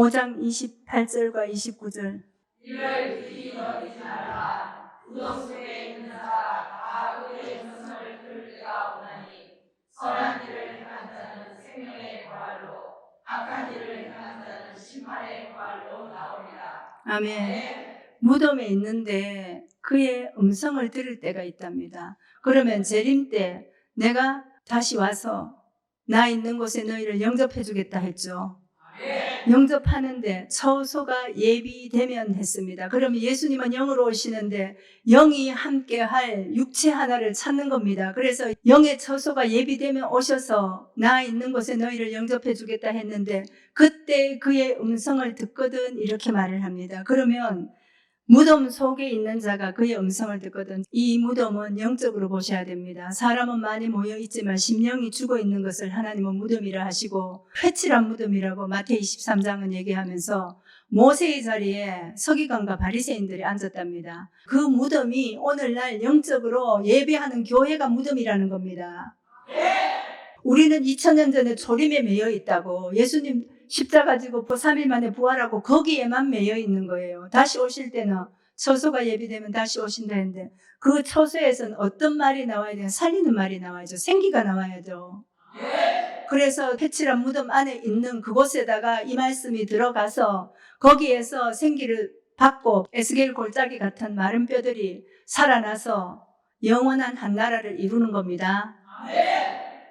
5장 28절과 29절. 이를 귀히 여기지 말라. 무덤 속에 있는 자가 다 그의 음성을 들을 때가 오나니 선한 일을 행한 자는 생명의 부활로 악한 일을 행한 자는 심판의 부활로 나오리라. 아멘. 무덤에 있는데 그의 음성을 들을 때가 있답니다. 그러면 재림 때 내가 다시 와서 나 있는 곳에 너희를 영접해 주겠다 했죠. 영접하는데 처소가 예비되면 했습니다. 그러면 예수님은 영으로 오시는데 영이 함께 할 육체 하나를 찾는 겁니다. 그래서 영의 처소가 예비되면 오셔서 나 있는 곳에 너희를 영접해 주겠다 했는데 그때 그의 음성을 듣거든 이렇게 말을 합니다. 그러면 무덤 속에 있는 자가 그의 음성을 듣거든. 이 무덤은 영적으로 보셔야 됩니다. 사람은 많이 모여 있지만 심령이 죽어 있는 것을 하나님은 무덤이라 하시고 회칠한 무덤이라고 마태복음 23장은 얘기하면서 모세의 자리에 서기관과 바리새인들이 앉았답니다. 그 무덤이 오늘날 영적으로 예배하는 교회가 무덤이라는 겁니다. 우리는 2000년 전에 조림에 매여 있다고, 예수님 십자가 지고 3일 만에 부활하고 거기에만 매여 있는 거예요. 다시 오실 때는 처소가 예비되면 다시 오신다 했는데 그 처소에서는 어떤 말이 나와야 돼요? 살리는 말이 나와야죠. 생기가 나와야죠. 그래서 회칠한 무덤 안에 있는 그곳에다가 이 말씀이 들어가서 거기에서 생기를 받고 에스겔 골짜기 같은 마른 뼈들이 살아나서 영원한 한 나라를 이루는 겁니다.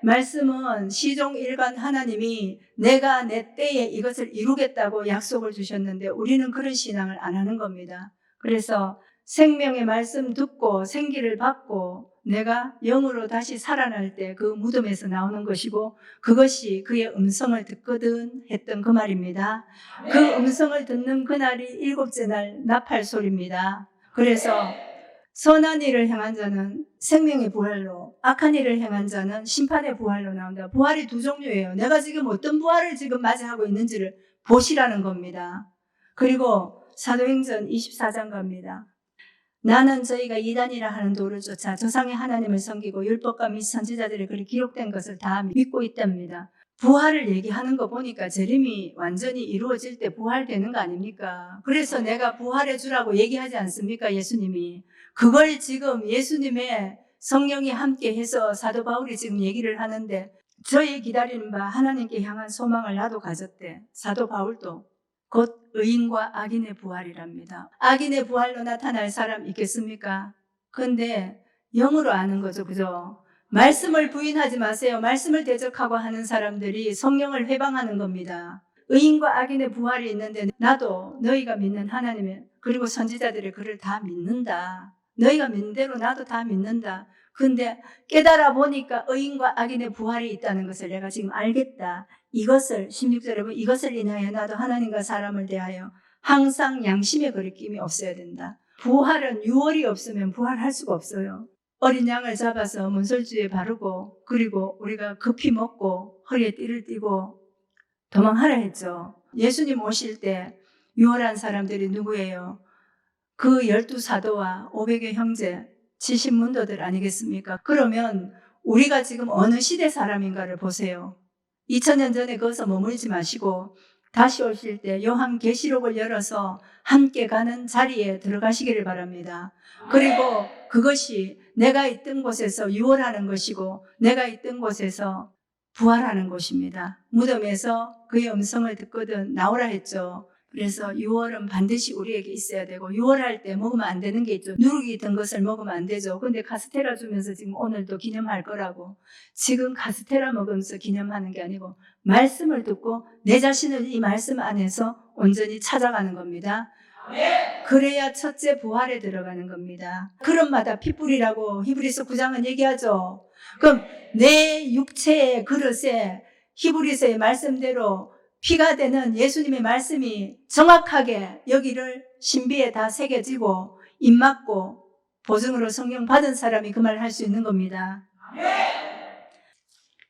말씀은 시종일관 하나님이 내가 내 때에 이것을 이루겠다고 약속을 주셨는데 우리는 그런 신앙을 안 하는 겁니다. 그래서 생명의 말씀 듣고 생기를 받고 내가 영으로 다시 살아날 때 그 무덤에서 나오는 것이고 그것이 그의 음성을 듣거든 했던 그 말입니다. 그 음성을 듣는 그날이 7째 날 나팔소리입니다. 그래서 선한 일을 행한 자는 생명의 부활로, 악한 일을 행한 자는 심판의 부활로 나온다. 부활이 두 종류예요. 내가 지금 어떤 부활을 지금 맞이하고 있는지를 보시라는 겁니다. 그리고 사도행전 24장 갑니다. 나는 저희가 이단이라 하는 도를 쫓아 조상의 하나님을 섬기고 율법과 및 선지자들의 글이 기록된 것을 다 믿고 있답니다. 부활을 얘기하는 거 보니까 재림이 완전히 이루어질 때 부활되는 거 아닙니까? 그래서 내가 부활해 주라고 얘기하지 않습니까? 예수님이. 그걸 지금 예수님의 성령이 함께 해서 사도 바울이 지금 얘기를 하는데 저희 기다리는 바 하나님께 향한 소망을 나도 가졌대. 사도 바울도 곧 의인과 악인의 부활이랍니다. 악인의 부활로 나타날 사람 있겠습니까? 근데 영으로 아는 거죠. 그죠? 말씀을 부인하지 마세요. 말씀을 대적하고 하는 사람들이 성령을 회방하는 겁니다. 의인과 악인의 부활이 있는데 나도 너희가 믿는 하나님의 그리고 선지자들의 글을 다 믿는다. 너희가 믿는 대로 나도 다 믿는다. 근데 깨달아 보니까 의인과 악인의 부활이 있다는 것을 내가 지금 알겠다. 이것을 16절에 보면 이것을 인하여 나도 하나님과 사람을 대하여 항상 양심의 거리낌이 없어야 된다. 부활은 유월이 없으면 부활할 수가 없어요. 어린 양을 잡아서 문설주에 바르고 그리고 우리가 급히 먹고 허리에 띠를 띠고 도망하라 했죠. 예수님 오실 때 유월한 사람들이 누구예요? 그 12사도와 500의 형제 70문도들 아니겠습니까? 그러면 우리가 지금 어느 시대 사람인가를 보세요. 2000년 전에 거기서 머물지 마시고 다시 오실 때 요한계시록을 열어서 함께 가는 자리에 들어가시기를 바랍니다. 그리고 그것이 내가 있던 곳에서 유월하는 것이고 내가 있던 곳에서 부활하는 곳입니다. 무덤에서 그의 음성을 듣거든 나오라 했죠. 그래서 유월은 반드시 우리에게 있어야 되고 유월할 때 먹으면 안 되는 게 있죠. 누룩이 든 것을 먹으면 안 되죠. 근데 카스테라 주면서 지금 오늘도 기념할 거라고. 지금 카스테라 먹으면서 기념하는 게 아니고 말씀을 듣고 내 자신을 이 말씀 안에서 온전히 찾아가는 겁니다. 그래야 첫째 부활에 들어가는 겁니다. 그릇마다 핏불이라고 히브리서 9장은 얘기하죠. 그럼 내 육체의 그릇에 히브리서의 말씀대로 피가 되는 예수님의 말씀이 정확하게 여기를 신비에 다 새겨지고 입 맞고 보증으로 성령 받은 사람이 그 말을 할 수 있는 겁니다.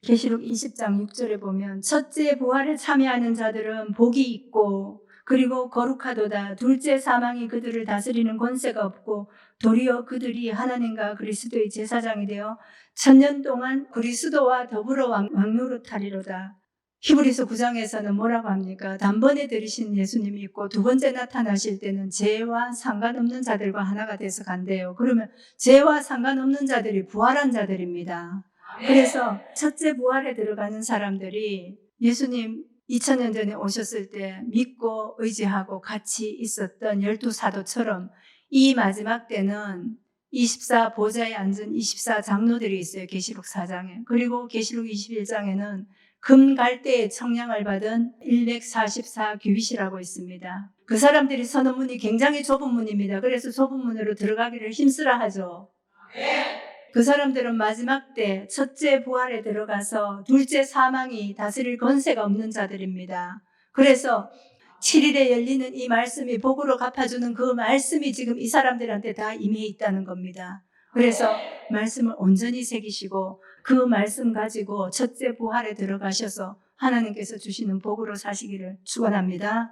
계시록 20장 6절에 보면 첫째 부활에 참여하는 자들은 복이 있고 그리고 거룩하도다. 둘째 사망이 그들을 다스리는 권세가 없고 도리어 그들이 하나님과 그리스도의 제사장이 되어 1000년 동안 그리스도와 더불어 왕노릇하리로다. 히브리서 9장에서는 뭐라고 합니까? 단번에 들이신 예수님이 있고 두 번째 나타나실 때는 죄와 상관없는 자들과 하나가 돼서 간대요. 그러면 죄와 상관없는 자들이 부활한 자들입니다. 그래서 첫째 부활에 들어가는 사람들이 예수님 2000년 전에 오셨을 때 믿고 의지하고 같이 있었던 12사도처럼 이 마지막 때는 24 보좌에 앉은 24 장로들이 있어요. 계시록 4장에. 그리고 계시록 21장에는 금 갈대의 청량을 받은 144 규빗이라고 있습니다. 그 사람들이 서는 문이 굉장히 좁은 문입니다. 그래서 좁은 문으로 들어가기를 힘쓰라 하죠. 그 사람들은 마지막 때 첫째 부활에 들어가서 둘째 사망이 다스릴 권세가 없는 자들입니다. 그래서 7일에 열리는 이 말씀이 복으로 갚아주는 그 말씀이 지금 이 사람들한테 다 임해 있다는 겁니다. 그래서 말씀을 온전히 새기시고 그 말씀 가지고 첫째 부활에 들어가셔서 하나님께서 주시는 복으로 사시기를 축원합니다.